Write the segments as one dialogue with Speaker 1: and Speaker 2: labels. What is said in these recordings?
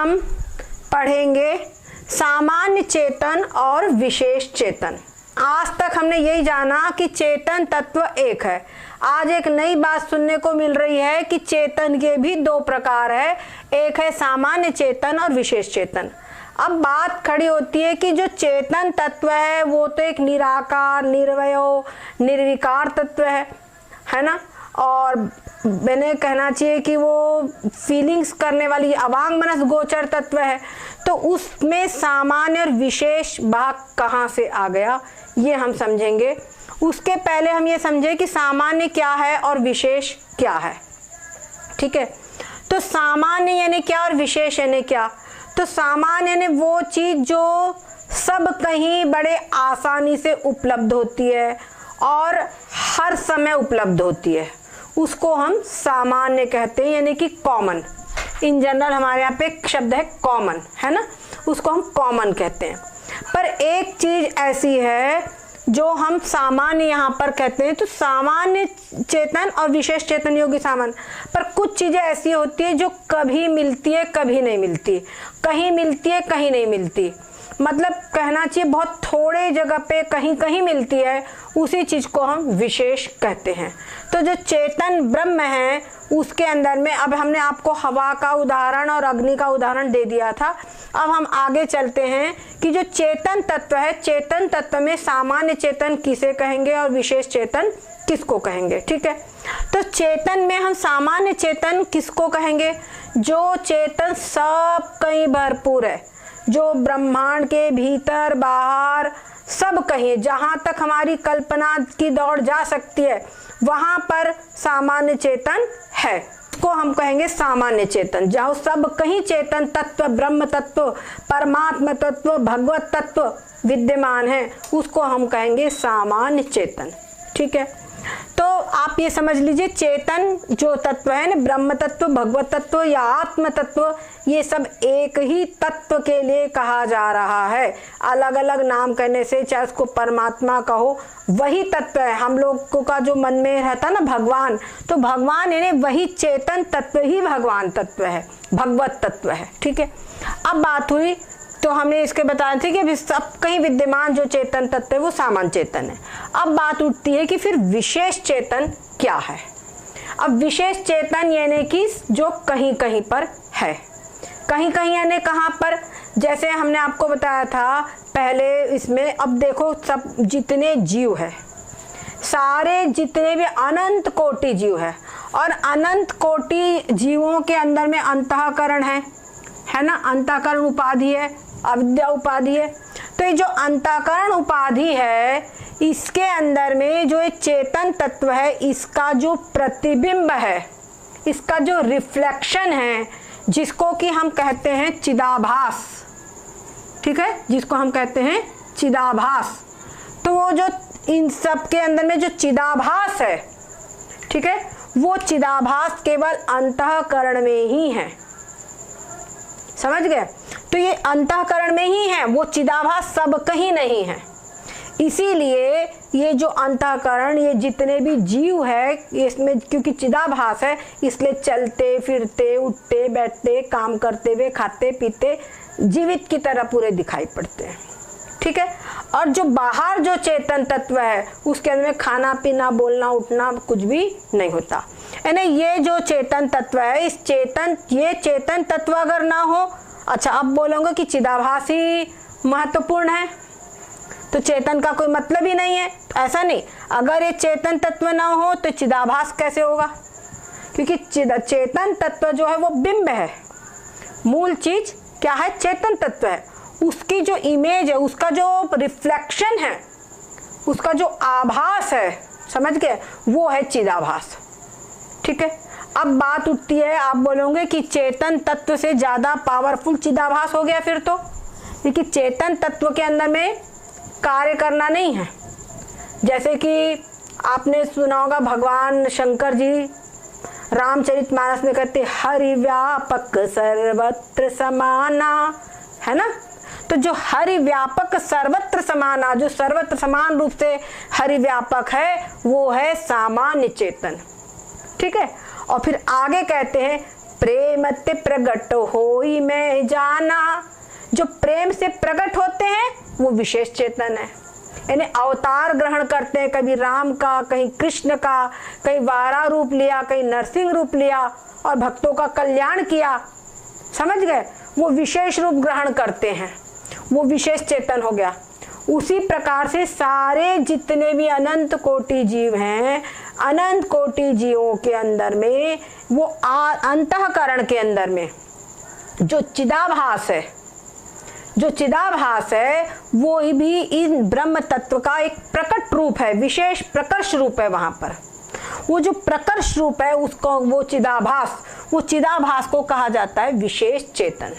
Speaker 1: हम पढ़ेंगे सामान्य चेतन और विशेष चेतन। आज तक हमने यही जाना कि चेतन तत्व एक है। आज एक नई बात सुनने को मिल रही है कि चेतन के भी दो प्रकार है, एक है सामान्य चेतन और विशेष चेतन। अब बात खड़ी होती है कि जो चेतन तत्व है वो तो एक निराकार, निर्वय, निर्विकार तत्व है ना, और मैंने कहना चाहिए कि वो फीलिंग्स करने वाली अवांग मनस गोचर तत्व है। तो उसमें सामान्य और विशेष भाग कहाँ से आ गया ये हम समझेंगे। उसके पहले हम ये समझे कि सामान्य क्या है और विशेष क्या है। ठीक है, तो सामान्य यानी क्या और विशेष यानी क्या? तो सामान्य यानी वो चीज जो सब कहीं बड़े आसानी से उपलब्ध होती है और हर समय उपलब्ध होती है, उसको हम सामान्य कहते हैं, यानी कि कॉमन। इन जनरल हमारे यहाँ पे एक शब्द है कॉमन, है ना, उसको हम कॉमन कहते हैं। पर एक चीज ऐसी है जो हम सामान्य यहाँ पर कहते हैं, तो सामान्य चेतन और विशेष चेतन योगी सामान्य। पर कुछ चीजें ऐसी होती है जो कभी मिलती है कभी नहीं मिलती, कहीं मिलती है कहीं नहीं मिलती, मतलब कहना चाहिए बहुत थोड़े जगह पे कहीं कहीं मिलती है, उसी चीज को हम विशेष कहते हैं। तो जो चेतन ब्रह्म है उसके अंदर में, अब हमने आपको हवा का उदाहरण और अग्नि का उदाहरण दे दिया था। अब हम आगे चलते हैं कि जो चेतन तत्व है, चेतन तत्व में सामान्य चेतन किसे कहेंगे और विशेष चेतन किसको कहेंगे। ठीक है, तो चेतन में हम सामान्य चेतन किसको कहेंगे? जो चेतन सब कहीं भरपूर है, जो ब्रह्मांड के भीतर बाहर सब कहीं, जहां तक हमारी कल्पना की दौड़ जा सकती है वहां पर सामान्य चेतन है, को हम कहेंगे सामान्य चेतन। जहां सब कहीं चेतन तत्व, ब्रह्म तत्व, परमात्मा तत्व, भगवत तत्व विद्यमान है, उसको हम कहेंगे सामान्य चेतन। ठीक है, तो आप ये समझ लीजिए चेतन जो तत्व है ना, ब्रह्म तत्व, भगवत तत्व या आत्म तत्व, ये सब एक ही तत्व के लिए कहा जा रहा है। अलग अलग नाम करने से, चाहे उसको परमात्मा कहो, वही तत्व है। हम लोगों का जो मन में रहता ना भगवान, तो भगवान यानी वही चेतन तत्व ही भगवान तत्व है, भगवत तत्व है। ठीक है, अब बात हुई तो हमने इसके बताया था कि अभी सब कहीं विद्यमान जो चेतन तत्व है वो सामान्य चेतन है। अब बात उठती है कि फिर विशेष चेतन क्या है। अब विशेष चेतन यानी कि जो कहीं कहीं पर है, कहीं कहीं यानी कहाँ पर? जैसे हमने आपको बताया था पहले इसमें, अब देखो सब जितने जीव है, सारे जितने भी अनंत कोटि जीव है, और अनंत कोटि जीवों के अंदर में अंतःकरण है ना, अंतःकरण उपाधि है, अविद्या उपाधि है। तो ये जो अंतःकरण उपाधि है, इसके अंदर में जो एक चेतन तत्व है, इसका जो प्रतिबिंब है, इसका जो रिफ्लेक्शन है, जिसको कि हम कहते हैं चिदाभास। ठीक है, जिसको हम कहते हैं चिदाभास। तो वो जो इन सब के अंदर में जो चिदाभास है, ठीक है, वो चिदाभास केवल अंतःकरण में ही है। समझ गए? तो ये अंतःकरण में ही है, वो चिदाभास सब कहीं नहीं है। इसीलिए ये जो अंतःकरण, ये जितने भी जीव है, इसमें क्योंकि चिदाभास है, इसलिए चलते फिरते, उठते बैठते, काम करते हुए, खाते पीते, जीवित की तरह पूरे दिखाई पड़ते हैं। ठीक है, और जो बाहर जो चेतन तत्व है, उसके अंदर में खाना पीना, बोलना उठना कुछ भी नहीं होता। यानी ये जो चेतन तत्व है, ये चेतन तत्व अगर ना हो, अच्छा अब बोलोगे कि चिदाभास ही महत्वपूर्ण है, तो चेतन का कोई मतलब ही नहीं है। ऐसा नहीं, अगर ये चेतन तत्व ना हो तो चिदाभास कैसे होगा? क्योंकि चेतन तत्व जो है वो बिंब है, मूल चीज क्या है? चेतन तत्व है। उसकी जो इमेज है, उसका जो रिफ्लेक्शन है, उसका जो आभास है, समझ गए, वो है चिदाभास। ठीक है, अब बात उठती है, आप बोलोगे कि चेतन तत्व से ज्यादा पावरफुल चिदाभास हो गया फिर तो, क्योंकि चेतन तत्व के अंदर में कार्य करना नहीं है। जैसे कि आपने सुना होगा भगवान शंकर जी रामचरितमानस में कहते हरि व्यापक सर्वत्र समाना, है ना। तो जो हरि व्यापक सर्वत्र समाना, जो सर्वत्र समान रूप से हरि व्यापक है, वो है सामान्य चेतन। ठीक है, और फिर आगे कहते हैं प्रेम ते प्रगट होई मैं जाना। जो प्रेम से प्रकट होते हैं वो विशेष चेतन है, यानी अवतार ग्रहण करते हैं, कभी राम का, कहीं कृष्ण का, कहीं वारा रूप लिया, कहीं नरसिंह रूप लिया और भक्तों का कल्याण किया। समझ गए? वो विशेष रूप ग्रहण करते हैं, वो विशेष चेतन हो गया। उसी प्रकार से सारे जितने भी अनंत कोटि जीव हैं, अनंत कोटि जीवों के अंदर में वो अंतःकरण के अंदर में जो चिदाभास है, जो चिदाभास है वो भी इन ब्रह्म तत्व का एक प्रकट रूप है, विशेष प्रकर्ष रूप है। वहां पर वो जो प्रकर्ष रूप है उसको वो चिदाभास को कहा जाता है विशेष चेतन।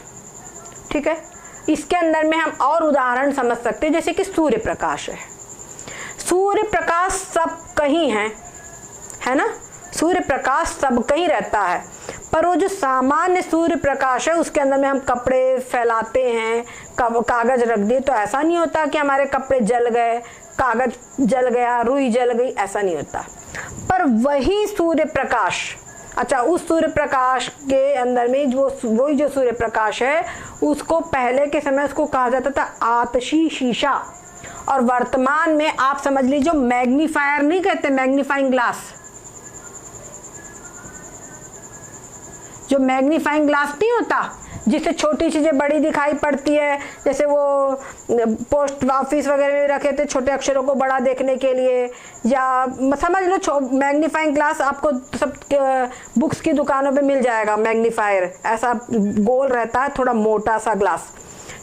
Speaker 1: ठीक है, इसके अंदर में हम और उदाहरण समझ सकते हैं, जैसे कि सूर्य प्रकाश है। सूर्य प्रकाश सब कहीं है ना, सूर्य प्रकाश सब कहीं रहता है, पर वो जो सामान्य सूर्य प्रकाश है उसके अंदर में हम कपड़े फैलाते हैं, कागज रख दिए, तो ऐसा नहीं होता कि हमारे कपड़े जल गए, कागज जल गया, रुई जल गई, ऐसा नहीं होता। पर वही सूर्य प्रकाश, अच्छा, उस सूर्य प्रकाश के अंदर में वही जो सूर्य प्रकाश है उसको पहले के समय उसको कहा जाता था आतशी शीशा, और वर्तमान में आप समझ लीजिए मैग्नीफायर नहीं कहते, मैग्नीफाइंग ग्लास, जो मैग्नीफाइंग ग्लास नहीं होता जिससे छोटी चीजें बड़ी दिखाई पड़ती है, जैसे वो पोस्ट ऑफिस वगैरह में रखे थे छोटे अक्षरों को बड़ा देखने के लिए, या समझ लो मैग्नीफाइंग ग्लास आपको सब बुक्स की दुकानों पे मिल जाएगा। मैग्नीफायर ऐसा गोल रहता है, थोड़ा मोटा सा ग्लास,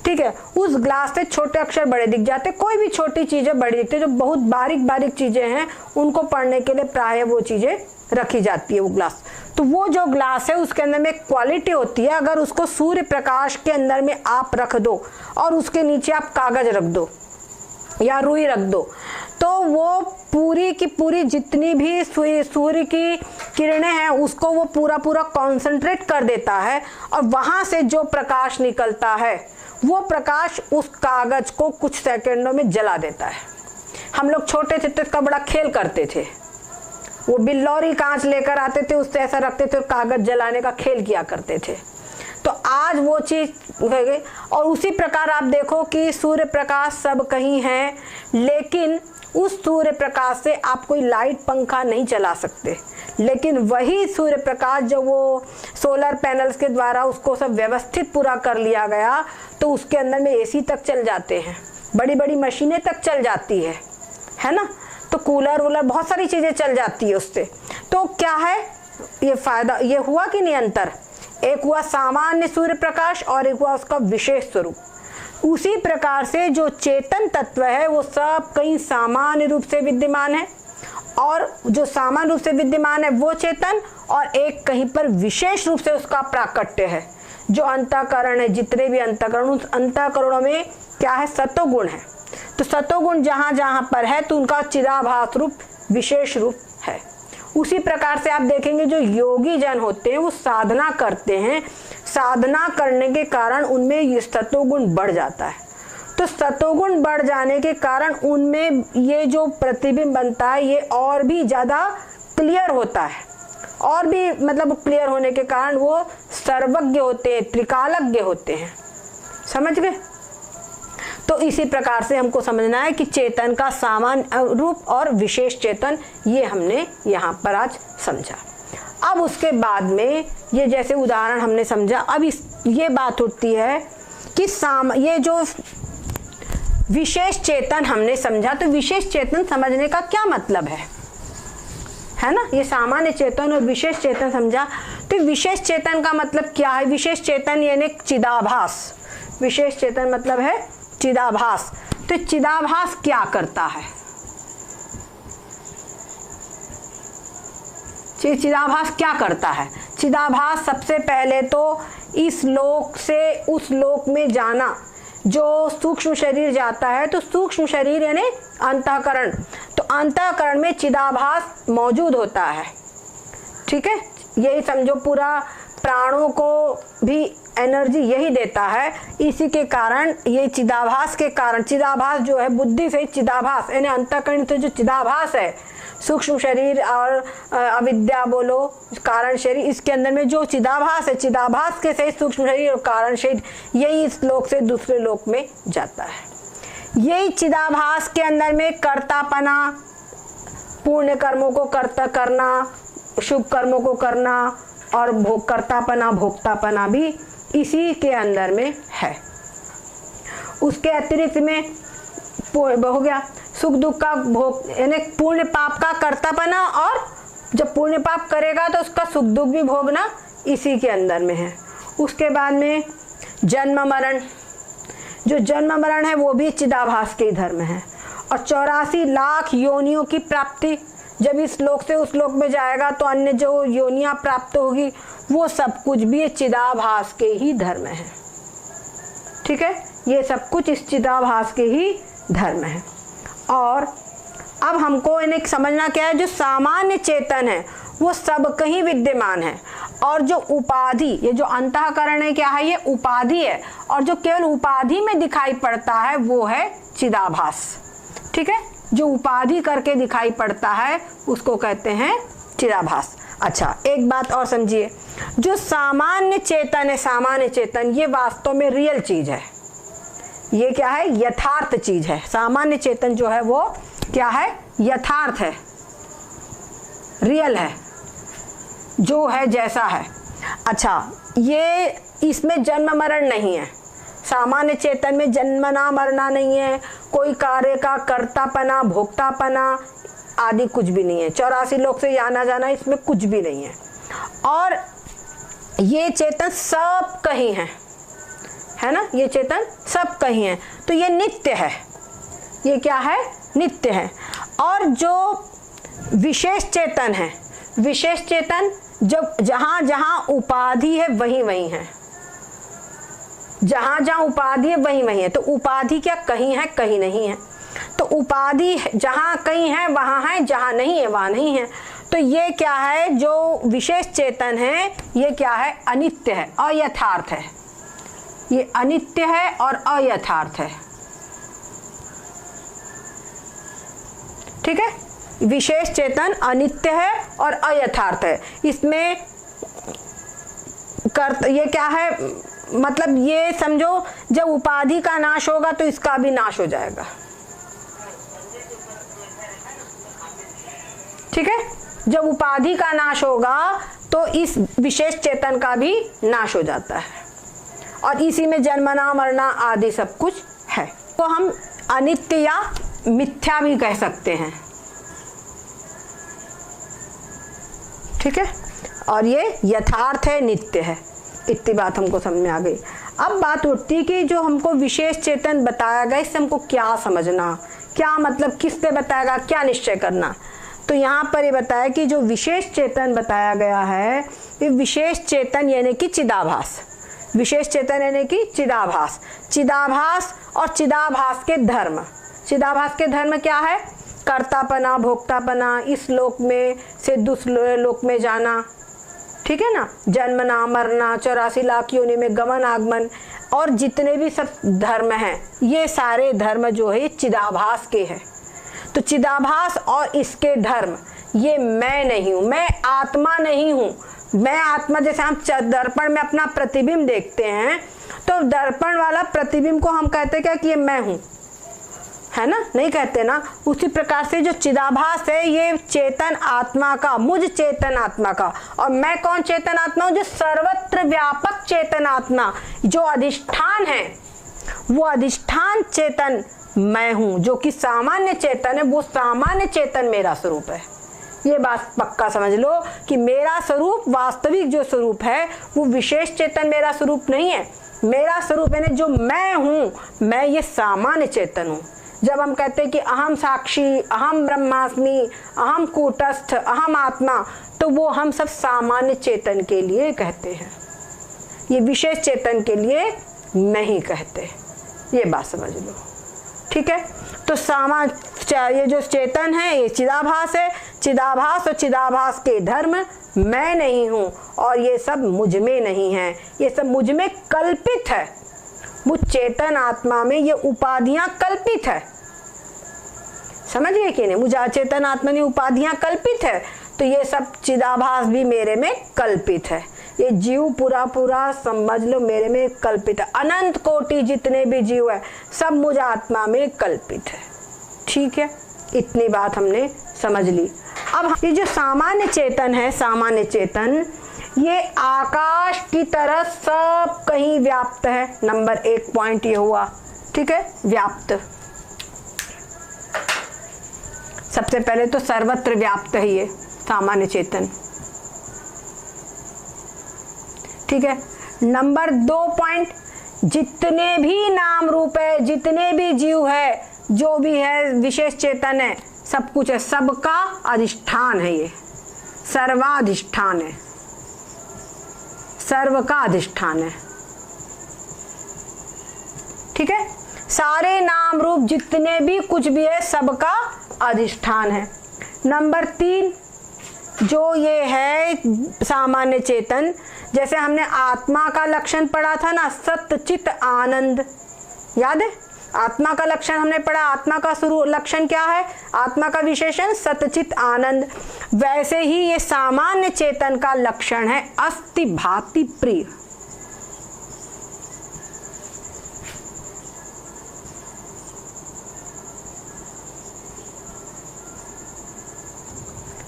Speaker 1: ठीक है, उस ग्लास से छोटे अक्षर बड़े दिख जाते, कोई भी छोटी चीजें बड़ी दिखती है, जो बहुत बारीक बारीक चीजें हैं उनको पढ़ने के लिए प्राय वो चीजें रखी जाती है, वो ग्लास। तो वो जो ग्लास है उसके अंदर में एक क्वालिटी होती है, अगर उसको सूर्य प्रकाश के अंदर में आप रख दो और उसके नीचे आप कागज रख दो या रुई रख दो, तो वो पूरी की पूरी जितनी भी सूर्य की किरणें हैं उसको वो पूरा कॉन्सेंट्रेट कर देता है, और वहां से जो प्रकाश निकलता है वो प्रकाश उस कागज को कुछ सेकंडों में जला देता है। हम लोग छोटे थे तो इसका बड़ा खेल करते थे, वो बिल्लौरी कांच लेकर आते थे, उससे ऐसा रखते थे और कागज जलाने का खेल किया करते थे। तो आज वो चीज हो गई। और उसी प्रकार आप देखो कि सूर्य प्रकाश सब कहीं है, लेकिन उस सूर्य प्रकाश से आप कोई लाइट पंखा नहीं चला सकते, लेकिन वही सूर्य प्रकाश जो वो सोलर पैनल्स के द्वारा उसको सब व्यवस्थित पूरा कर लिया गया, तो उसके अंदर में एसी तक चल जाते हैं, बड़ी बड़ी मशीनें तक चल जाती है ना, तो कूलर वूलर बहुत सारी चीजें चल जाती है उससे। तो क्या है ये फायदा, ये हुआ कि नहीं अंतर, एक हुआ सामान्य सूर्य प्रकाश और एक हुआ उसका विशेष स्वरूप। उसी प्रकार से जो चेतन तत्व है वो सब कहीं सामान्य रूप से विद्यमान है, और जो सामान्य रूप से विद्यमान है वो चेतन, और एक कहीं पर विशेष रूप से उसका प्राकट्य है, जो अंतःकरण है। जितने भी अंतःकरण, उस अंतःकरणों में क्या है, सतोगुण है। तो सतोगुण जहां जहां पर है तो उनका चिदाभास रूप विशेष रूप है। उसी प्रकार से आप देखेंगे जो योगी जन होते हैं वो साधना करते हैं, साधना करने के कारण उनमें ये सतोगुण बढ़ जाता है। तो सतोगुण बढ़ जाने के कारण उनमें ये जो प्रतिबिंब बनता है ये और भी ज्यादा क्लियर होता है, और भी मतलब क्लियर होने के कारण वो सर्वज्ञ होते हैं, त्रिकालज्ञ होते हैं। समझ गए? तो इसी प्रकार से हमको समझना है कि चेतन का सामान्य रूप और विशेष चेतन, ये हमने यहाँ पर आज समझा। अब उसके बाद में ये जैसे उदाहरण हमने समझा, अब ये बात उठती है कि ये जो विशेष चेतन हमने समझा, तो विशेष चेतन समझने का क्या मतलब है ना, ये सामान्य चेतन और विशेष चेतन समझा, तो विशेष चेतन का मतलब क्या है? विशेष चेतन यानी चिदाभास, विशेष चेतन मतलब है चिदाभास। तो चिदाभास क्या करता है? चिदाभास क्या करता है? चिदाभास सबसे पहले तो इस लोक से उस लोक में जाना, जो सूक्ष्म शरीर जाता है, तो सूक्ष्म शरीर यानी अंतःकरण, तो अंतःकरण में चिदाभास मौजूद होता है। ठीक है, यही समझो पूरा प्राणों को भी एनर्जी यही देता है। इसी के कारण ये चिदाभास के कारण, चिदाभास जो है बुद्धि से चिदाभास यानी अंतःकरण से जो चिदाभास है, सूक्ष्म शरीर और अविद्या बोलो, कारण शरीर, इसके अंदर में जो चिदाभास है, चिदाभास के सहित सूक्ष्म शरीर और कारण शरीर, यही इस लोक से दूसरे लोक में जाता है। यही चिदाभास के अंदर में कर्तापना, पुण्य कर्मों को कर्ता करना, शुभ कर्मों को करना, और कर्तापना भोक्तापना भी इसी के अंदर में है। उसके अतिरिक्त में हो गया सुख दुख का भोग, यानी पुण्य पाप का कर्तापना, और जब पुण्य पाप करेगा तो उसका सुख दुख भी भोगना इसी के अंदर में है। उसके बाद में जन्म मरण, जो जन्म मरण है वो भी चिदाभास के धर्म है। और 84 लाख योनियों की प्राप्ति, जब इस लोक से उस लोक में जाएगा तो अन्य जो योनियां प्राप्त होगी वो सब कुछ भी चिदाभास के ही धर्म है। ठीक है, ये सब कुछ इस चिदाभास के ही धर्म है। और अब हमको इन्हें समझना क्या है, जो सामान्य चेतन है वो सब कहीं विद्यमान है, और जो उपाधि, ये जो अंतःकरण है क्या है, ये उपाधि है, और जो केवल उपाधि में दिखाई पड़ता है वो है चिदाभास। ठीक है, जो उपाधि करके दिखाई पड़ता है उसको कहते हैं चिदाभास। अच्छा, एक बात और समझिए, जो सामान्य चेतन है, सामान्य चेतन ये वास्तव में रियल चीज है, ये क्या है, यथार्थ चीज है। सामान्य चेतन जो है वो क्या है, यथार्थ है, रियल है, जो है जैसा है। अच्छा, ये इसमें जन्म मरण नहीं है, सामान्य चेतन में जन्मना मरना नहीं है, कोई कार्य का कर्तापना भोक्तापना आदि कुछ भी नहीं है, 84 लोक से आना जाना इसमें कुछ भी नहीं है। और ये चेतन सब कहीं है ना, ये चेतन सब कहीं है, तो ये नित्य है, ये क्या है, नित्य है। और जो विशेष चेतन है, विशेष चेतन जब जहां जहां उपाधि है वहीं वहीं है, जहां जहां उपाधि है वहीं वहीं है। तो उपाधि क्या कहीं है, कहीं नहीं है, तो उपाधि जहां कहीं है वहां है, जहां नहीं है वहां नहीं है। तो ये क्या है, जो विशेष चेतन है ये क्या है, अनित्य है, अयथार्थ है, ये अनित्य है और अयथार्थ है। ठीक है, विशेष चेतन अनित्य है और अयथार्थ है। इसमें ये क्या है, मतलब ये समझो जब उपाधि का नाश होगा तो इसका भी नाश हो जाएगा। ठीक है, जब उपाधि का नाश होगा तो इस विशेष चेतन का भी नाश हो जाता है, और इसी में जन्मना मरना आदि सब कुछ है। तो हम अनित्य या मिथ्या भी कह सकते हैं। ठीक है, और ये यथार्थ है, नित्य है, इतनी बात हमको समझ में आ गई। अब बात उठती है कि जो हमको विशेष चेतन बताया गया इससे हमको क्या समझना, क्या मतलब किससे बताएगा, क्या निश्चय करना। तो यहाँ पर ये बताया कि जो विशेष चेतन बताया गया है ये विशेष चेतन यानी कि चिदाभास, विशेष चेतन यानी कि चिदाभास, चिदाभास और चिदाभास के धर्म। चिदाभास के धर्म क्या है, कर्तापना भोक्तापना, इस लोक में से दूसरे लोक में जाना, ठीक है ना, जन्मना मरना, 84 लाख योनि में गमन आगमन, और जितने भी सब धर्म हैं ये सारे धर्म जो है चिदाभास के हैं। तो चिदाभास और इसके धर्म, ये मैं नहीं हूँ, मैं आत्मा नहीं हूँ। मैं आत्मा, जैसे हम दर्पण में अपना प्रतिबिंब देखते हैं तो दर्पण वाला प्रतिबिंब को हम कहते क्या कि ये मैं हूँ, है ना, नहीं कहते ना। उसी प्रकार से जो चिदाभास है ये चेतन आत्मा का, मुझ चेतन आत्मा का, और मैं कौन चेतन आत्मा हूँ, जो सर्वत्र व्यापक चेतन आत्मा, जो अधिष्ठान है वो अधिष्ठान चेतन मैं हूँ, जो कि सामान्य चेतन है, वो सामान्य चेतन मेरा स्वरूप है। ये बात पक्का समझ लो कि मेरा स्वरूप, वास्तविक जो स्वरूप है वो विशेष चेतन मेरा स्वरूप नहीं है। मेरा स्वरूप यानी जो मैं हूँ, मैं ये सामान्य चेतन हूँ। जब हम कहते हैं कि अहम साक्षी, अहम ब्रह्मास्मि, अहम कूटस्थ, अहम आत्मा, तो वो हम सब सामान्य चेतन के लिए कहते हैं, ये विशेष चेतन के लिए नहीं कहते। ये बात समझ लो, ठीक है। तो ये जो चेतन है ये चिदाभास है, चिदाभास और चिदाभास के धर्म मैं नहीं हूँ, और ये सब मुझ में नहीं है, ये सब मुझ में कल्पित है। मुझ चेतन आत्मा में ये उपाधियां कल्पित है, समझ गए कि नहीं? मुझे अचेतन आत्मनि उपाधियां कल्पित है, तो ये सब चिदाभास भी मेरे में कल्पित है। ये जीव पूरा पूरा समझ लो मेरे में कल्पित है। अनंत कोटि जितने भी जीव है सब मुझ आत्मा में कल्पित है। ठीक है, इतनी बात हमने समझ ली। अब ये जो सामान्य चेतन है, सामान्य चेतन ये आकाश की तरह सब कहीं व्याप्त है। नंबर 1 पॉइंट ये हुआ। ठीक है, व्याप्त। सबसे पहले तो सर्वत्र व्याप्त है ये सामान्य चेतन। ठीक है, नंबर 2 पॉइंट, जितने भी नाम रूप है, जितने भी जीव है, जो भी है विशेष चेतन है, सब कुछ है, सबका अधिष्ठान है ये, सर्वाधिष्ठान है, सर्व का अधिष्ठान है। ठीक है, सारे नाम रूप जितने भी कुछ भी है सबका अधिष्ठान है। नंबर 3 जो ये है सामान्य चेतन, जैसे हमने आत्मा का लक्षण पढ़ा था ना, सत्य चित आनंद, याद है? आत्मा का लक्षण हमने पढ़ा, आत्मा का शुरू लक्षण क्या है? आत्मा का विशेषण सतचित आनंद। वैसे ही ये सामान्य चेतन का लक्षण है अस्ति भाति प्रिय।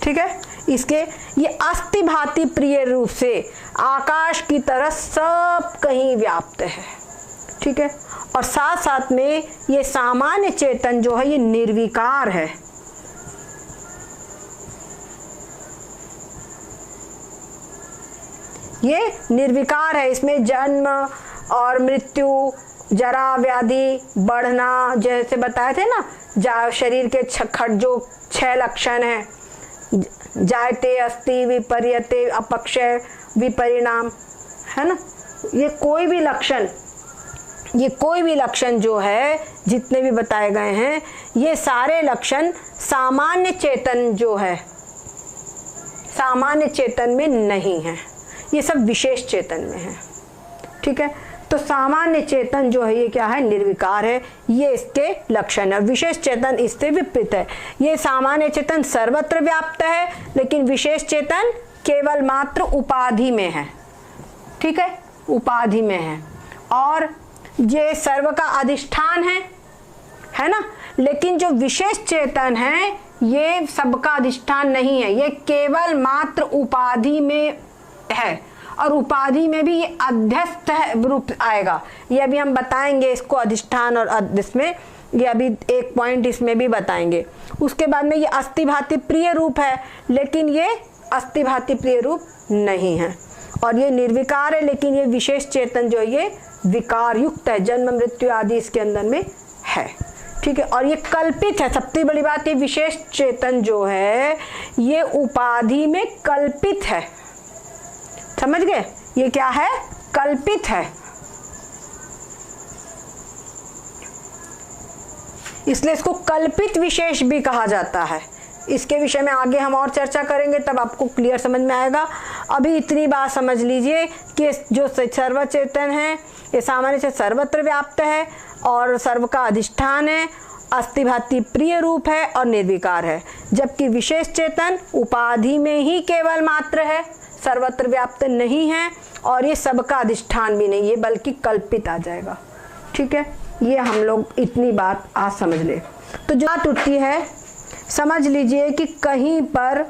Speaker 1: ठीक है, इसके ये अस्ति भाति प्रिय रूप से आकाश की तरह सब कहीं व्याप्त है। ठीक है, और साथ साथ में ये सामान्य चेतन जो है ये निर्विकार है। ये निर्विकार है, इसमें जन्म और मृत्यु, जरा व्याधि, बढ़ना, जैसे बताए थे ना, शरीर के जो 6 लक्षण हैं, जायते, अस्ति, विपर्यते, अपक्षय, विपरिणाम, है ना, ये कोई भी लक्षण जो है, जितने भी बताए गए हैं, ये सारे लक्षण सामान्य चेतन जो है, सामान्य चेतन में नहीं है, ये सब विशेष चेतन में है। ठीक है, तो सामान्य चेतन जो है ये क्या है? निर्विकार है, ये इसके लक्षण है। विशेष चेतन इससे विपरीत है। ये सामान्य चेतन सर्वत्र व्याप्त है, लेकिन विशेष चेतन केवल मात्र उपाधि में है। ठीक है, उपाधि में है, और ये सर्व का अधिष्ठान है ना, लेकिन जो विशेष चेतन है ये सबका अधिष्ठान नहीं है, ये केवल मात्र उपाधि में है, और उपाधि में भी ये अध्यस्त रूप आएगा। ये अभी हम बताएंगे इसको, अधिष्ठान और इसमें ये अभी 1 पॉइंट इसमें भी बताएंगे। उसके बाद में ये अस्ति भाति प्रिय रूप है, लेकिन ये अस्ति भाति प्रिय रूप नहीं है, और ये निर्विकार है, लेकिन ये विशेष चेतन जो ये विकार युक्त है, जन्म मृत्यु आदि इसके अंदर में है। ठीक है, और ये कल्पित है। सबसे बड़ी बात, ये विशेष चेतन जो है ये उपाधि में कल्पित है। समझ गए? ये क्या है? कल्पित है, इसलिए इसको कल्पित विशेष भी कहा जाता है। इसके विषय में आगे हम और चर्चा करेंगे, तब आपको क्लियर समझ में आएगा। अभी इतनी बात समझ लीजिए कि जो सर्वचेतन है ये सामान्य से सर्वत्र व्याप्त है और सर्व का अधिष्ठान है, अस्ति भाति प्रिय रूप है और निर्विकार है, जबकि विशेष चेतन उपाधि में ही केवल मात्र है, सर्वत्र व्याप्त नहीं है, और ये सबका अधिष्ठान भी नहीं है, बल्कि कल्पित आ जाएगा। ठीक है, ये हम लोग इतनी बात आज समझ ले। तो जो बात उठती है, समझ लीजिए कि कहीं पर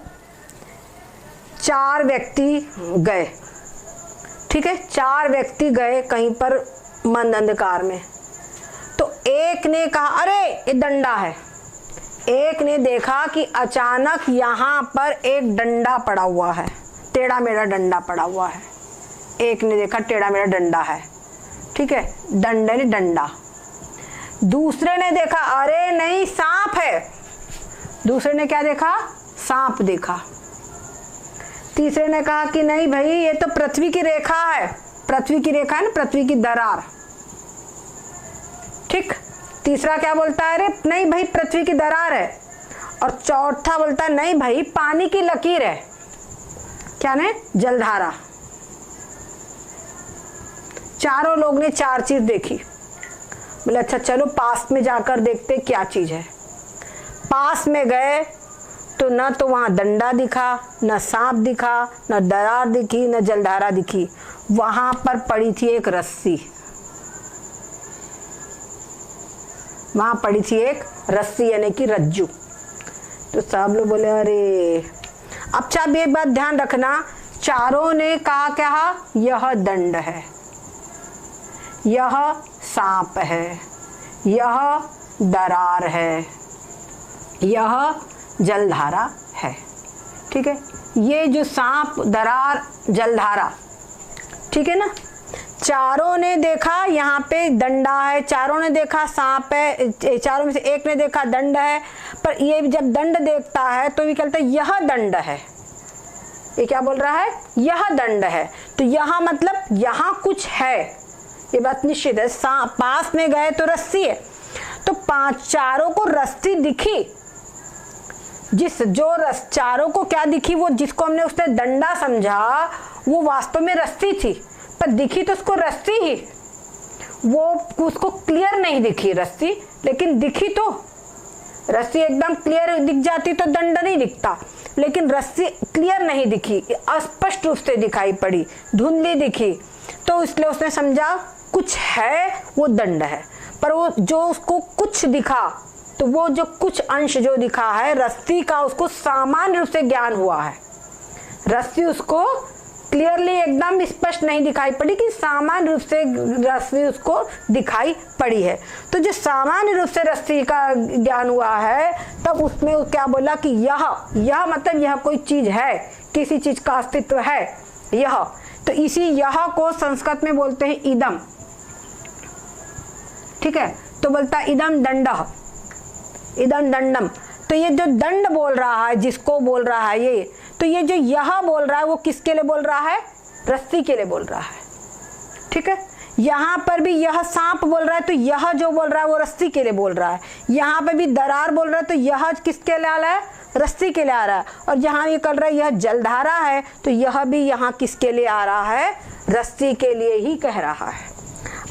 Speaker 1: 4 व्यक्ति गए। ठीक है, 4 व्यक्ति गए कहीं पर मंद अंधकार में। तो एक ने कहा अरे ये डंडा है, एक ने देखा कि अचानक यहाँ पर एक डंडा पड़ा हुआ है, टेढ़ा मेढ़ा डंडा पड़ा हुआ है। एक ने देखा टेढ़ा मेढ़ा डंडा है। ठीक है, डंडे ने डंडा। दूसरे ने देखा अरे नहीं सांप है, दूसरे ने क्या देखा? सांप देखा। तीसरे ने कहा कि नहीं भाई ये तो पृथ्वी की रेखा है, पृथ्वी की रेखा है ना, पृथ्वी की दरार। ठीक, तीसरा क्या बोलता है? अरे नहीं भाई पृथ्वी की दरार है। और चौथा बोलता है नहीं भाई पानी की लकीर है, क्या ने? जलधारा। चारों लोग ने 4 चीज देखी। बोले अच्छा चलो पास में जाकर देखते क्या चीज है। पास में गए तो न तो वहां डंडा दिखा, न सांप दिखा, न दरार दिखी, न जलधारा दिखी। वहां पर पड़ी थी एक रस्सी, वहां पड़ी थी एक रस्सी यानी कि रज्जू। तो सब लोग बोले अरे। अब चाहे एक बात ध्यान रखना, चारों ने कहा क्या, यह दंड है, यह सांप है, यह दरार है, यह जलधारा है। ठीक है, ये जो सांप, दरार, जलधारा, ठीक है ना, चारों ने देखा यहाँ पे डंडा है, चारों ने देखा सांप है, चारों में से एक ने देखा दंड है। पर ये जब दंड देखता है तो भी कहता है यह दंड है। ये क्या बोल रहा है, यह दंड है। तो यहाँ मतलब यहाँ कुछ है, ये बात निश्चित है। सांप पास में गए तो रस्सी है, तो चारों को रस्सी दिखी। चारों को क्या दिखी, वो जिसको हमने उसने डंडा समझा वो वास्तव में रस्सी थी, पर दिखी तो उसको रस्सी ही, वो उसको क्लियर नहीं दिखी रस्सी, लेकिन दिखी तो। रस्सी एकदम क्लियर दिख जाती तो दंड नहीं दिखता, लेकिन रस्सी क्लियर नहीं दिखी, अस्पष्ट रूप से दिखाई पड़ी, धुंधली दिखी, तो इसलिए उसने समझा कुछ है, वो दंड है। पर वो जो उसको कुछ दिखा, तो वो जो कुछ अंश जो दिखा है रस्सी का, उसको सामान्य रूप से ज्ञान हुआ है। रस्सी उसको क्लियरली एकदम स्पष्ट नहीं दिखाई पड़ी, कि सामान्य रूप से रस्सी उसको दिखाई पड़ी है। तो जो सामान्य रूप से रस्सी का ज्ञान हुआ है, तब उसमें क्या बोला कि यह मतलब यह कोई चीज है, किसी चीज का अस्तित्व है यह। तो इसी यह को संस्कृत में बोलते हैं इदम। ठीक है, तो बोलता है इदम दंडः, इदम दंडम। तो ये जो दंड बोल रहा है, जिसको बोल रहा है ये, तो ये जो यह बोल रहा है वो किसके लिए बोल रहा है, रस्सी के लिए बोल रहा है। ठीक है, यहाँ पर भी यह सांप बोल रहा है, तो यह जो बोल रहा है वो रस्सी के लिए बोल रहा है। यहाँ पे भी दरार बोल रहा है, तो यह किसके लिए आ रहा है, रस्सी के लिए आ रहा है। और जहाँ ये कर रहा है यह जलधारा है, तो यह भी यहाँ किसके लिए आ रहा है, रस्सी के लिए ही कह रहा है।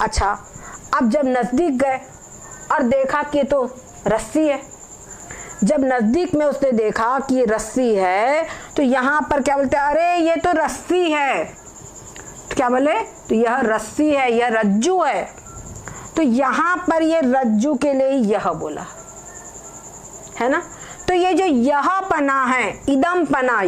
Speaker 1: अच्छा, अब जब नजदीक गए और देखा कि ये तो रस्सी है, जब नजदीक में उसने देखा कि ये रस्सी है, तो यहाँ पर क्या बोलते हैं, अरे ये तो रस्सी है। तो क्या बोले, तो यह रस्सी है, यह रज्जू है। तो यहाँ पर ये रज्जू के लिए यह बोला है ना। तो ये जो यह पना है, इदम पना,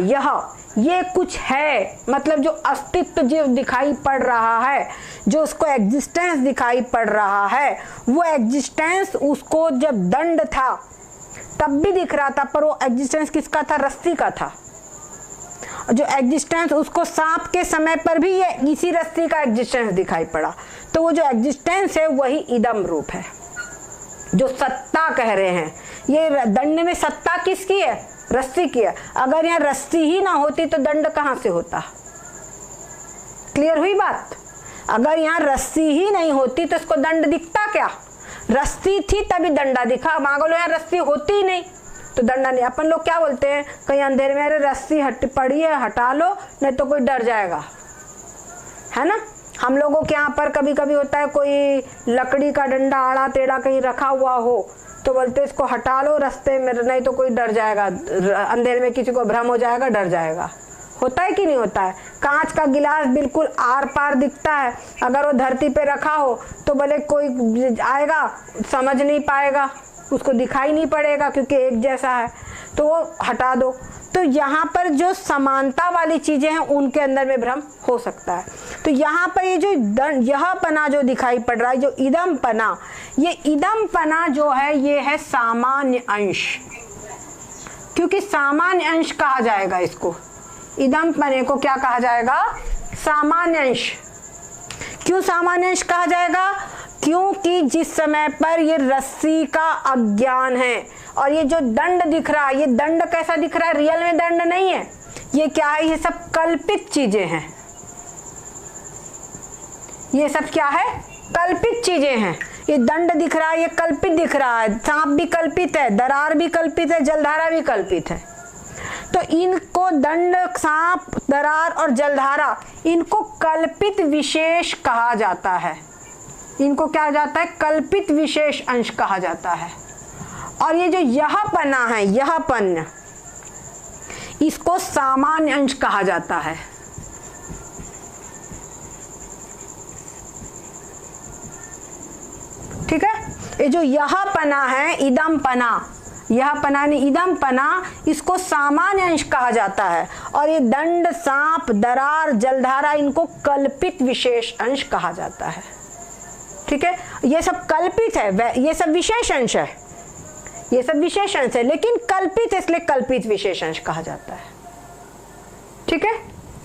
Speaker 1: ये कुछ है, मतलब जो अस्तित्व जो दिखाई पड़ रहा है, जो उसको एग्जिस्टेंस दिखाई पड़ रहा है, वो एग्जिस्टेंस उसको जब दंड था तब भी दिख रहा था, पर वो एग्जिस्टेंस किसका था, रस्सी का था। जो एग्जिस्टेंस उसको सांप के समय पर भी ये इसी रस्सी का एग्जिस्टेंस दिखाई पड़ा। तो वो जो एग्जिस्टेंस है वही इदम रूप है, जो सत्ता कह रहे हैं। ये दंड में सत्ता किसकी है, रस्सी की है। अगर यहाँ रस्सी ही ना होती तो दंड कहाँ से होता, क्लियर हुई बात। अगर यहाँ रस्सी ही नहीं होती तो इसको दंड दिखता क्या, रस्सी थी तभी डंडा दिखा। मान लो यार रस्सी होती ही नहीं तो डंडा नहीं। अपन लोग क्या बोलते हैं कहीं अंधेरे में, अरे रस्सी हट पड़ी है हटा लो नहीं तो कोई डर जाएगा, है ना। हम लोगों के यहाँ पर कभी कभी होता है, कोई लकड़ी का डंडा आड़ा टेढ़ा कहीं रखा हुआ हो तो बोलते इसको हटा लो रास्ते में, नहीं तो कोई डर जाएगा, अंधेरे में किसी को भ्रम हो जाएगा, डर जाएगा। होता है कि नहीं होता है। कांच का गिलास बिल्कुल आर पार दिखता है, अगर वो धरती पे रखा हो तो भले कोई आएगा समझ नहीं पाएगा, उसको दिखाई नहीं पड़ेगा क्योंकि एक जैसा है, तो वो हटा दो। तो यहाँ पर जो समानता वाली चीजें हैं उनके अंदर में भ्रम हो सकता है। तो यहाँ पर ये जो यह पना जो दिखाई पड़ रहा है, जो इदम पना, ये इदम पना जो है ये है सामान्य अंश, क्योंकि सामान्य अंश कहा जाएगा इसको। इदम पने को क्या कहा जाएगा, सामान्य अंश। क्यों सामान्य अंश कहा जाएगा, क्योंकि जिस समय पर ये रस्सी का अज्ञान है और ये जो दंड दिख रहा है, ये दंड कैसा दिख रहा है, रियल में दंड नहीं है, ये क्या है, ये सब कल्पित चीजें हैं। ये सब क्या है, कल्पित चीजें हैं। ये दंड दिख रहा है, ये कल्पित दिख रहा है, सांप भी कल्पित है, दरार भी कल्पित है, जलधारा भी कल्पित है। तो इनको दंड, सांप, दरार और जलधारा, इनको कल्पित विशेष कहा जाता है। इनको क्या जाता है, कल्पित विशेष अंश कहा जाता है। और ये जो यह पना है, यह पन, इसको सामान्य अंश कहा जाता है। ठीक है, ये जो यह पना है, इदम पना, यह पना नहीं इदम पना, इसको सामान्य अंश कहा जाता है। और ये दंड, सांप, दरार, जलधारा, इनको कल्पित विशेष अंश कहा जाता है। ठीक है, ये सब कल्पित है, ये सब विशेष अंश है, ये सब विशेष अंश है, लेकिन कल्पित है, इसलिए कल्पित विशेष अंश कहा जाता है। ठीक है,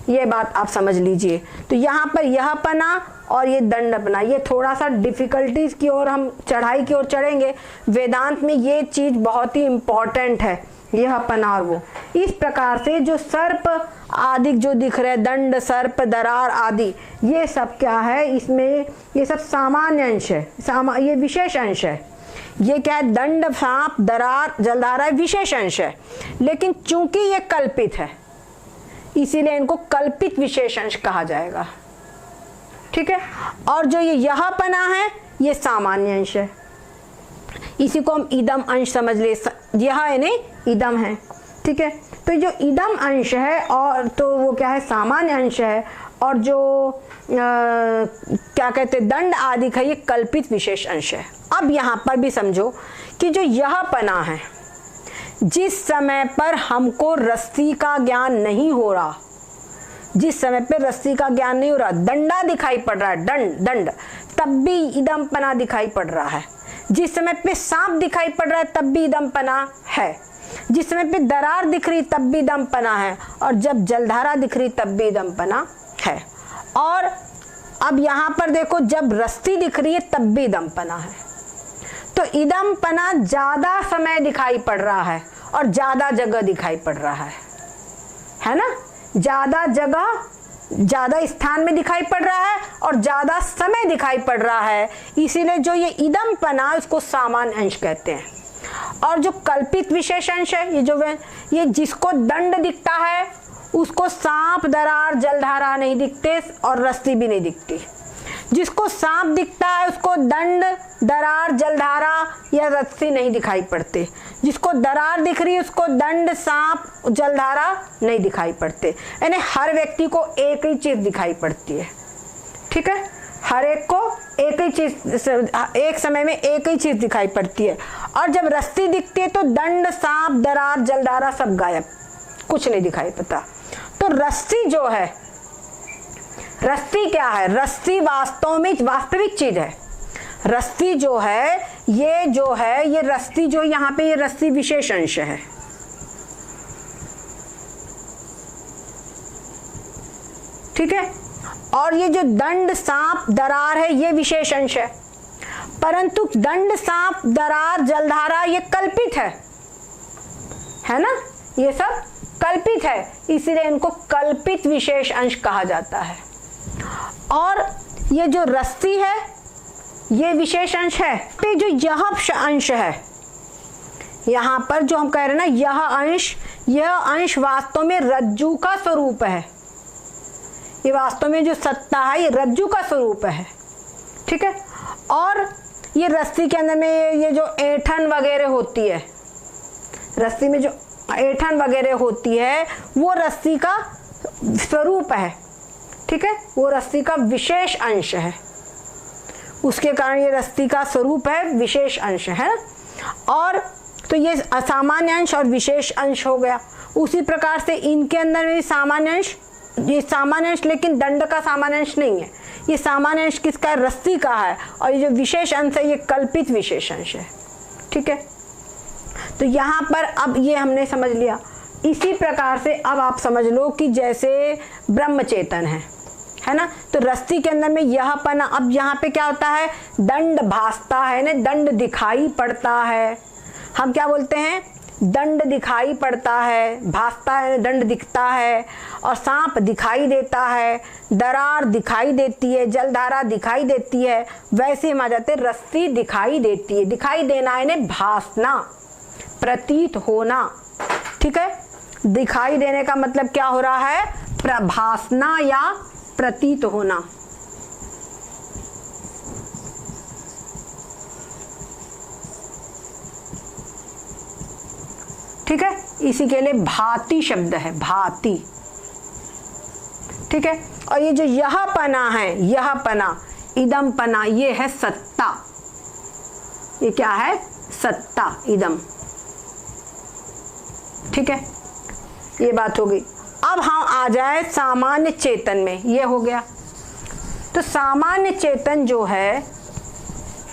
Speaker 1: ये बात आप समझ लीजिए। तो यहाँ पर यह पना और ये दंडपना, ये थोड़ा सा डिफिकल्टीज की ओर, हम चढ़ाई की ओर चढ़ेंगे। वेदांत में ये चीज बहुत ही इंपॉर्टेंट है, यह पना और वो। इस प्रकार से जो सर्प आदि जो दिख रहे, दंड, सर्प, दरार आदि, ये सब क्या है, इसमें ये सब सामान्य अंश है, ये विशेष अंश है। ये क्या है, दंड, सांप, दरार, जलधारा विशेष अंश है, लेकिन चूंकि ये कल्पित है इसीलिए इनको कल्पित विशेष अंश कहा जाएगा। ठीक है, और जो ये यह पना है ये सामान्य अंश है, इसी को हम इदम अंश समझ ले, यह है नहीं इदम है। ठीक है, तो जो इदम अंश है और तो वो क्या है, सामान्य अंश है, और जो क्या कहते हैं, दंड आदि का ये कल्पित विशेष अंश है। अब यहाँ पर भी समझो कि जो यह पना है, जिस समय पर हमको रस्सी का ज्ञान नहीं हो रहा, जिस समय पे रस्सी का ज्ञान नहीं हो रहा, दंडा दिखाई पड़ रहा है, दंड, तब भी इदम पना दिखाई पड़ रहा है। जिस समय पे सांप दिखाई पड़ रहा है तब भी इदम पना है। जिस समय पे दरार दिख रही तब भी इदम पना है, और जब जलधारा दिख रही तब भी इदम पना है। और अब यहाँ पर देखो, जब रस्सी दिख रही है तब भी इदम पना है। तो इदम पना ज्यादा समय दिखाई पड़ रहा है और ज्यादा जगह दिखाई पड़ रहा है ना, ज्यादा जगह, ज्यादा स्थान में दिखाई पड़ रहा है और ज्यादा समय दिखाई पड़ रहा है, इसीलिए जो ये इदम पना उसको सामान्य अंश कहते हैं। और जो कल्पित विशेष अंश है, ये जिसको दंड दिखता है उसको सांप, दरार, जलधारा नहीं दिखते और रस्सी भी नहीं दिखती। जिसको सांप दिखता है उसको दंड, दरार, जलधारा या रस्सी नहीं दिखाई पड़ते। जिसको दरार दिख रही है उसको दंड, सांप, जलधारा नहीं दिखाई पड़ते। यानी हर व्यक्ति को एक ही चीज दिखाई पड़ती है। ठीक है, हर एक को एक ही चीज, एक समय में एक ही चीज दिखाई पड़ती है। और जब रस्सी दिखती है तो दंड, सांप, दरार, जलधारा सब गायब, कुछ नहीं दिखाई पड़ता। तो रस्सी जो है, रस्सी क्या है, रस्सी वास्तव में वास्तविक चीज है। रस्सी जो है, ये रस्सी जो यहाँ पे, ये रस्सी विशेष अंश है। ठीक है, और ये जो दंड, सांप, दरार है ये विशेष अंश है, परंतु दंड, सांप, दरार, जलधारा ये कल्पित है ना, ये सब कल्पित है, इसीलिए इनको कल्पित विशेष अंश कहा जाता है। और ये जो रस्सी है ये विशेष अंश है। तो जो यह अंश है, यहाँ पर जो हम कह रहे हैं ना, यह अंश वास्तव में रज्जू का स्वरूप है। ये वास्तव में जो सत्ता है ये रज्जू का स्वरूप है। ठीक है, और ये रस्सी के अंदर में ये जो ऐंठन वगैरह होती है, रस्सी में जो ऐंठन वगैरह होती है वो रस्सी का स्वरूप है। ठीक है, वो रस्सी का विशेष अंश है, उसके कारण ये रस्सी का स्वरूप है, विशेष अंश है। और तो ये असामान्य अंश और विशेष अंश हो गया। उसी प्रकार से इनके अंदर में सामान्य अंश, ये सामान्य अंश लेकिन दंड का सामान्य अंश नहीं है, ये सामान्य अंश किसका है, रस्सी का है। और ये जो विशेष अंश है ये कल्पित विशेष अंश है। ठीक है, तो यहाँ पर अब ये हमने समझ लिया। इसी प्रकार से अब आप समझ लो कि जैसे ब्रह्म चेतन है ना, तो रस्सी के अंदर में यह पना, अब यहाँ पे क्या होता है, दंड भासता है ना, दंड दिखाई पड़ता है। हम क्या बोलते हैं, दंड दिखाई पड़ता है, भासता है, दंड दिखता है। और सांप दिखाई देता है, दरार दिखाई देती है, जलधारा दिखाई देती है। वैसे हम आ जाते, रस्सी दिखाई देती है। दिखाई देना है ना, भासना, प्रतीत होना। ठीक है, दिखाई देने का मतलब क्या हो रहा है, प्रभासना या प्रतीत होना। ठीक है, इसी के लिए भाति शब्द है, भाति। ठीक है, और ये जो यह पना है, यह पना, इदम पना, ये है सत्ता। ये क्या है? सत्ता, इदम। ठीक है, ये बात हो गई। अब हम आ जाए सामान्य चेतन में, ये हो गया। तो सामान्य चेतन जो है,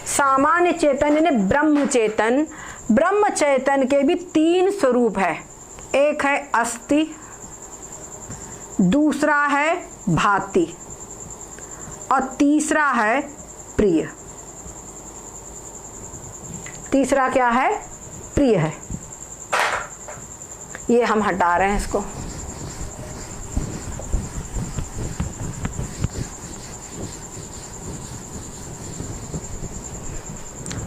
Speaker 1: सामान्य चेतन यानी ब्रह्म चेतन, ब्रह्म चेतन के भी 3 स्वरूप है। एक है अस्ति, दूसरा है भाति और तीसरा है प्रिय। तीसरा क्या है? प्रिय है। ये हम हटा रहे हैं इसको।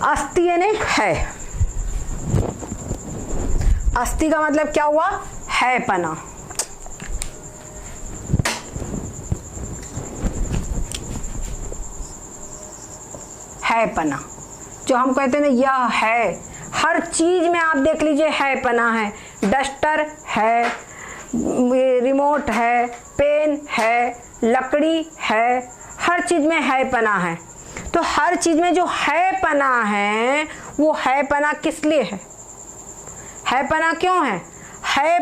Speaker 1: अस्ति यानी है, अस्ति का मतलब क्या हुआ? है पना। है पना, जो हम कहते हैं ना, यह है। हर चीज में आप देख लीजिए है पना है। डस्टर है, रिमोट है, पेन है, लकड़ी है, हर चीज में है पना है। तो हर चीज में जो है पना है, वो है पना किस लिए है पना क्यों है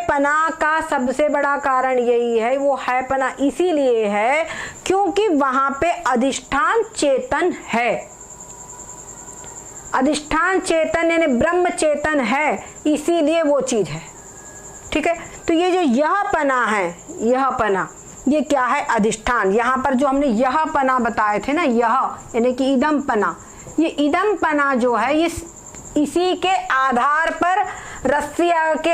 Speaker 1: पना का सबसे बड़ा कारण यही है, वो है पना इसीलिए है क्योंकि वहां पे अधिष्ठान चेतन है। अधिष्ठान चेतन यानी ब्रह्म चेतन है, इसीलिए वो चीज है। ठीक है, तो ये जो यह पना है, यह पना, ये क्या है? अधिष्ठान। यहाँ पर जो हमने यह पना बताए थे ना, यह यानी कि इदम पना, ये इदम पना जो है, ये इसी के आधार पर रस्सी के,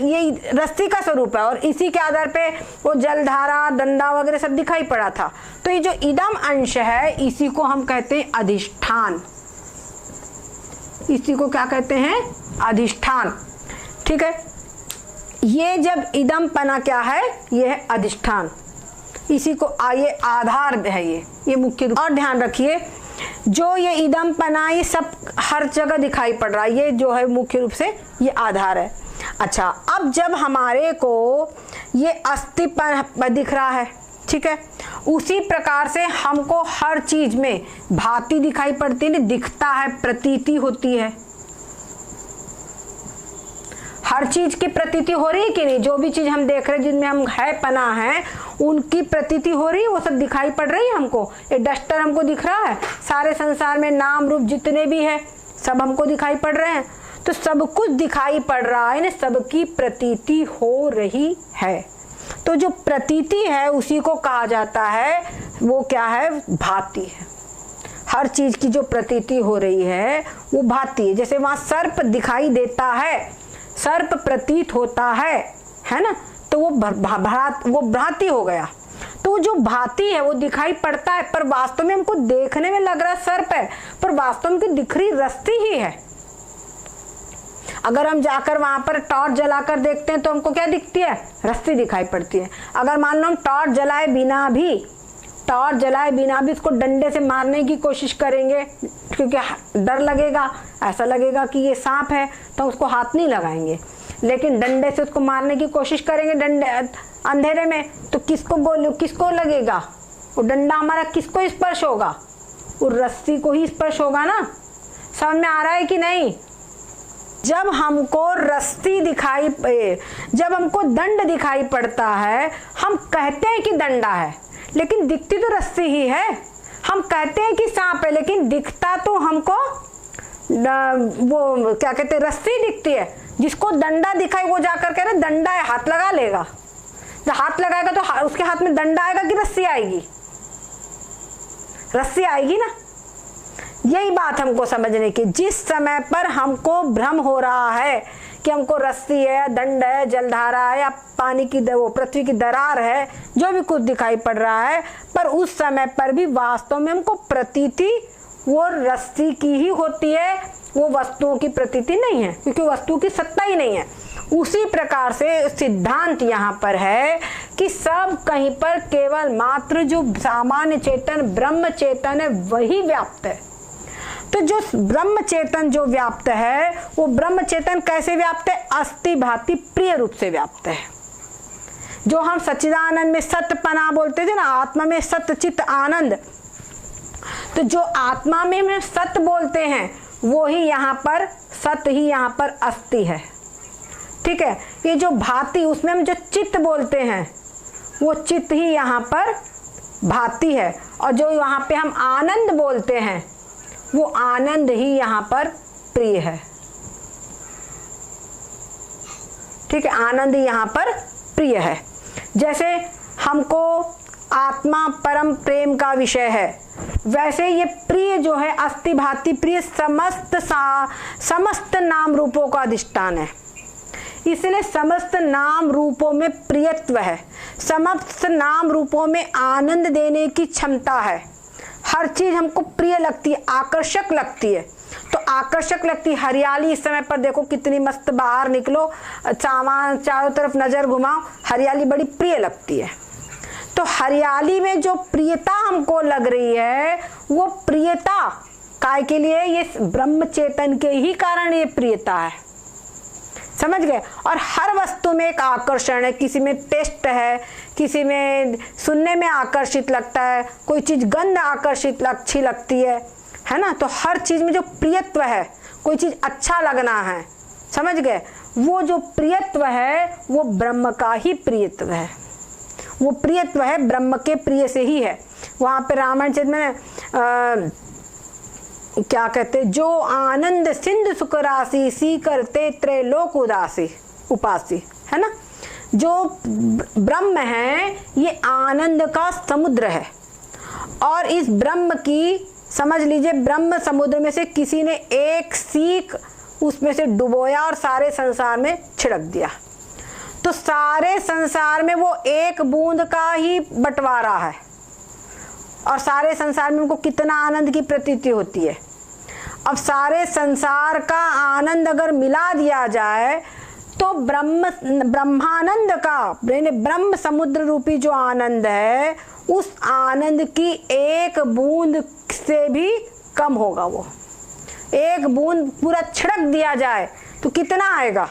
Speaker 1: ये रस्सी का स्वरूप है और इसी के आधार पे वो जलधारा, डंडा वगैरह सब दिखाई पड़ा था। तो ये जो इदम अंश है, इसी को हम कहते हैं अधिष्ठान। इसी को क्या कहते हैं? अधिष्ठान। ठीक है, ये जब इदम पना क्या है? ये है अधिष्ठान। इसी को ये आधार है, ये मुख्य रूप। और ध्यान रखिए, जो ये इदम पना, ये सब हर जगह दिखाई पड़ रहा है, ये जो है मुख्य रूप से ये आधार है। अच्छा, अब जब हमारे को ये अस्तित्व दिख रहा है, ठीक है, उसी प्रकार से हमको हर चीज में भांति दिखाई पड़ती है, दिखता है, प्रतीति होती है। हर चीज की प्रतीति हो रही है कि नहीं? जो भी चीज हम देख रहे हैं, जिनमें हम है पना है, उनकी प्रतीति हो रही है, वो सब दिखाई पड़ रही है हमको। ये डस्टर हमको दिख रहा है, सारे संसार में नाम रूप जितने भी है सब हमको दिखाई पड़ रहे हैं। तो सब कुछ दिखाई पड़ रहा है ना, सबकी प्रतीति हो रही है। तो जो प्रतीति है उसी को कहा जाता है, वो क्या है? भांति है। हर चीज की जो प्रतीति हो रही है वो भांति है। जैसे वहां सर्प दिखाई देता है, सर्प प्रतीत होता है ना, तो वो भ्रांति हो गया। तो जो भांति है वो दिखाई पड़ता है, पर वास्तव में हमको देखने में लग रहा सर्प है, पर वास्तव में दिख रही रस्सी ही है। अगर हम जाकर वहां पर टॉर्च जलाकर देखते हैं तो हमको क्या दिखती है? रस्सी दिखाई पड़ती है। अगर मान लो हम टॉर्च जलाए बिना भी इसको डंडे से मारने की कोशिश करेंगे, क्योंकि डर लगेगा, ऐसा लगेगा कि ये सांप है, तो उसको हाथ नहीं लगाएंगे। लेकिन डंडे से उसको मारने की कोशिश करेंगे डंडे अंधेरे में, तो किसको लगेगा? वो डंडा हमारा किसको स्पर्श होगा? वो रस्सी को ही स्पर्श होगा ना। समझ में आ रहा है कि नहीं? जब हमको जब हमको दंड दिखाई पड़ता है, हम कहते हैं कि डंडा है, लेकिन दिखती तो रस्सी ही है। हम कहते हैं कि सांप है, लेकिन दिखता तो हमको वो क्या कहते हैं? रस्सी दिखती है। जिसको डंडा दिखाई वो जाकर कह रहे डंडा है, हाथ लगा लेगा। जब हाथ लगाएगा तो उसके हाथ में डंडा आएगा कि रस्सी आएगी? रस्सी आएगी ना। यही बात हमको समझने की, जिस समय पर हमको भ्रम हो रहा है कि हमको रस्सी है, दंड है, जलधारा है, या पानी की वो पृथ्वी की दरार है, जो भी कुछ दिखाई पड़ रहा है, पर उस समय पर भी वास्तव में हमको प्रतीति वो रस्सी की ही होती है, वो वस्तुओं की प्रतीति नहीं है, क्योंकि वस्तु की सत्ता ही नहीं है। उसी प्रकार से सिद्धांत यहाँ पर है कि सब कहीं पर केवल मात्र जो सामान्य चेतन ब्रह्म चेतन है वही व्याप्त है। तो जो ब्रह्म चेतन जो व्याप्त है वो ब्रह्म चेतन कैसे व्याप्त है? अस्थि भांति प्रिय रूप से व्याप्त है। जो हम सच्चिदानंद में सतपना बोलते थे ना, आत्मा में सत चित आनंद, तो जो आत्मा में सत बोलते हैं वो ही यहाँ पर सत ही यहाँ पर अस्थि है। ठीक है, ये जो भांति उसमें हम जो चित्त बोलते हैं वो चित्त ही यहाँ पर भांति है, और जो यहाँ पे हम आनंद बोलते हैं वो आनंद ही यहाँ पर प्रिय है। ठीक है, आनंद ही यहाँ पर प्रिय है। जैसे हमको आत्मा परम प्रेम का विषय है, वैसे ये प्रिय जो है अस्थि भांति प्रिय समस्त नाम रूपों का अधिष्ठान है। इसलिए समस्त नाम रूपों में प्रियत्व है, समस्त नाम रूपों में आनंद देने की क्षमता है। हर चीज हमको प्रिय लगती है, आकर्षक लगती है। तो आकर्षक लगती है हरियाली, इस समय पर देखो कितनी मस्त, बाहर निकलो चारों तरफ नजर घुमाओ, हरियाली बड़ी प्रिय लगती है। तो हरियाली में जो प्रियता हमको लग रही है वो प्रियता काय के लिए? ये ब्रह्म चेतन के ही कारण ये प्रियता है, समझ गए। और हर वस्तु में एक आकर्षण है, किसी में टेस्ट है, किसी में सुनने में आकर्षित लगता है, कोई चीज गंध आकर्षित अच्छी लगती है ना। तो हर चीज में जो प्रियत्व है, कोई चीज अच्छा लगना है, समझ गए, वो जो प्रियत्व है वो ब्रह्म का ही प्रियत्व है। वो प्रियत्व है ब्रह्म के प्रिय से ही है। वहां पे रामायण चरित में क्या कहते, जो आनंद सिंधु सुख राशि सी करते त्रैलोक उदासी उपासी, है ना। जो ब्रह्म है ये आनंद का समुद्र है, और इस ब्रह्म की समझ लीजिए, ब्रह्म समुद्र में से किसी ने एक सीख उसमें से डुबोया और सारे संसार में छिड़क दिया, तो सारे संसार में वो एक बूंद का ही बंटवारा है, और सारे संसार में उनको कितना आनंद की प्रतीति होती है। अब सारे संसार का आनंद अगर मिला दिया जाए तो ब्रह्मानंद का, ब्रह्म समुद्र रूपी जो आनंद है, उस आनंद की एक बूंद से भी कम होगा। वो एक बूंद पूरा छिड़क दिया जाए तो कितना आएगा?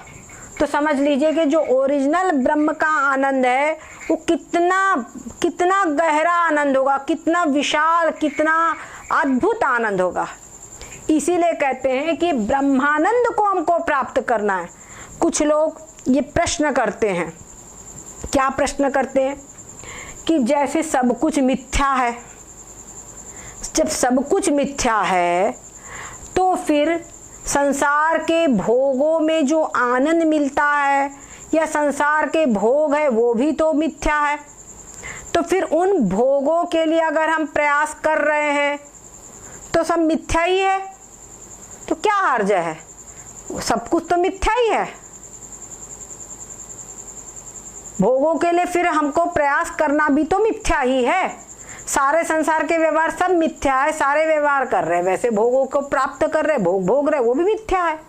Speaker 1: तो समझ लीजिए कि जो ओरिजिनल ब्रह्म का आनंद है वो कितना गहरा आनंद होगा, कितना विशाल, कितना अद्भुत आनंद होगा। इसीलिए कहते हैं कि ब्रह्मानंद को हमको प्राप्त करना है। कुछ लोग ये प्रश्न करते हैं, क्या प्रश्न करते हैं कि जैसे सब कुछ मिथ्या है, जब सब कुछ मिथ्या है तो फिर संसार के भोगों में जो आनंद मिलता है या संसार के भोग है वो भी तो मिथ्या है। तो फिर उन भोगों के लिए अगर हम प्रयास कर रहे हैं तो सब मिथ्या ही है, तो क्या हर्ज है? सब कुछ तो मिथ्या ही है। भोगों के लिए फिर हमको प्रयास करना भी तो मिथ्या ही है। सारे संसार के व्यवहार सब मिथ्या है, सारे व्यवहार कर रहे हैं, वैसे भोगों को प्राप्त कर रहे, भोग भोग रहे, वो भी मिथ्या है।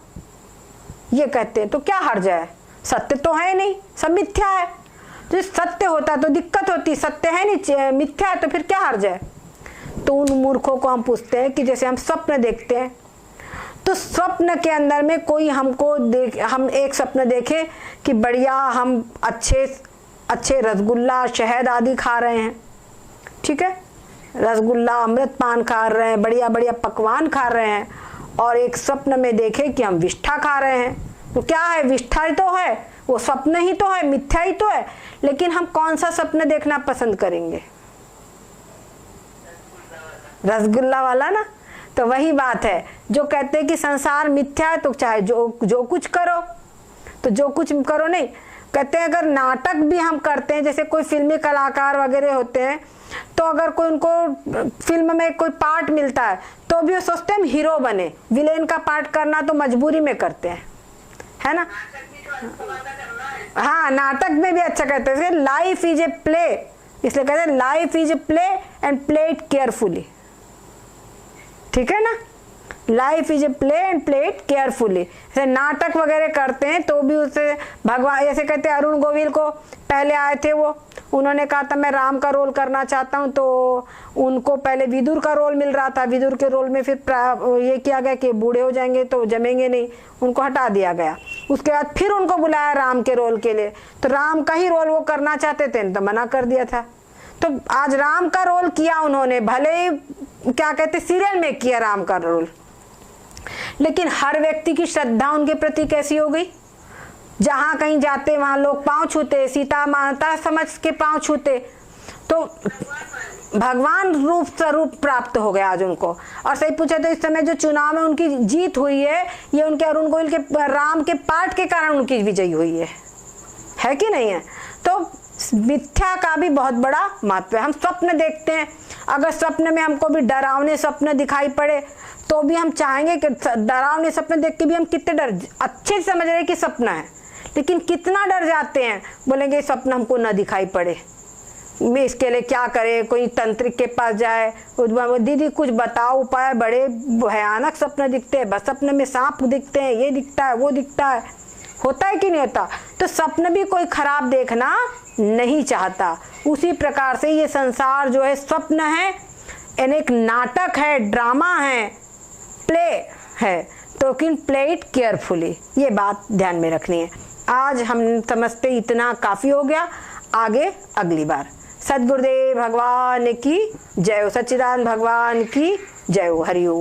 Speaker 1: ये कहते हैं तो क्या हर्ज है? सत्य तो है नहीं, सब मिथ्या है। तो सत्य होता तो दिक्कत होती, सत्य है नहीं, मिथ्या है, तो फिर क्या हर्ज है? तो उन मूर्खों को हम पूछते हैं कि जैसे हम स्वप्न देखते हैं, तो स्वप्न के अंदर में कोई हम एक स्वप्न देखे कि बढ़िया हम अच्छे रसगुल्ला शहद आदि खा रहे हैं, ठीक है, रसगुल्ला अमृत पान खा रहे हैं, बढ़िया बढ़िया पकवान खा रहे हैं, और एक स्वप्न में देखे कि हम विष्ठा खा रहे हैं। तो क्या है? विष्ठा ही तो है, वो स्वप्न ही तो है, मिथ्या ही तो है। लेकिन हम कौन सा स्वप्न देखना पसंद करेंगे? रसगुल्ला वाला ना। तो वही बात है, जो कहते हैं कि संसार मिथ्या है तो चाहे जो कुछ करो, तो जो कुछ करो नहीं। कहते हैं अगर नाटक भी हम करते हैं, जैसे कोई फिल्मी कलाकार वगैरह होते हैं, तो अगर कोई उनको फिल्म में कोई पार्ट मिलता है तो भी वो सोचते हैं हीरो बने, विलेन का पार्ट करना तो मजबूरी में करते हैं, है ना। हाँ, नाटक में भी अच्छा कहते हैं, लाइफ इज ए प्ले, इसलिए कहते हैं life is a play and play it carefully, ठीक है ना। Life is a play and play it carefully. जैसे नाटक वगैरह करते हैं तो भी उससे भगवान, ऐसे कहते हैं अरुण गोविल को पहले आए थे वो, उन्होंने कहा था मैं राम का रोल करना चाहता हूँ, तो उनको पहले विदुर का रोल मिल रहा था, विदुर के रोल में फिर ये किया गया कि बूढ़े हो जाएंगे तो जमेंगे नहीं, उनको हटा दिया गया। उसके बाद फिर उनको बुलाया राम के रोल के लिए, तो राम का ही रोल वो करना चाहते थे तो मना कर दिया था। तो आज राम का रोल किया उन्होंने, भले ही क्या कहते सीरियल में किया राम का रोल, लेकिन हर व्यक्ति की श्रद्धा उनके प्रति कैसी हो गई, जहां कहीं जाते वहां लोग पांव छूते, सीता माता समझ के पांव छूते, तो भगवान रूप स्वरूप प्राप्त हो गया आज उनको। और सही पूछा तो इस समय जो चुनाव में उनकी जीत हुई है, ये उनके अरुण गोविल के राम के पाठ के कारण उनकी विजयी हुई है कि नहीं है। तो मिथ्या का भी बहुत बड़ा महत्व है। हम स्वप्न देखते हैं, अगर स्वप्न में हमको भी डरावने स्वप्न दिखाई पड़े तो भी हम चाहेंगे कि डरावने सपने देख के भी हम कितने डर, अच्छे से समझ रहे कि सपना है, लेकिन कितना डर जाते हैं, बोलेंगे स्वप्न हमको न दिखाई पड़े, मैं इसके लिए क्या करे, कोई तंत्रिक के पास जाए, दीदी कुछ बताओ उपाय, बड़े भयानक सपने दिखते हैं, बस सपने में सांप दिखते हैं, ये दिखता है वो दिखता है, होता है कि नहीं होता। तो सपन भी कोई खराब देखना नहीं चाहता। उसी प्रकार से ये संसार जो है स्वप्न है, यानी एक नाटक है, ड्रामा है, प्ले है, तो किन प्ले इट केयरफुली, ये बात ध्यान में रखनी है। आज हम समझते इतना काफी हो गया, आगे अगली बार। सद्गुरुदेव भगवान की जय हो, सच्चिदानंद भगवान की जय हो, हरि ओम।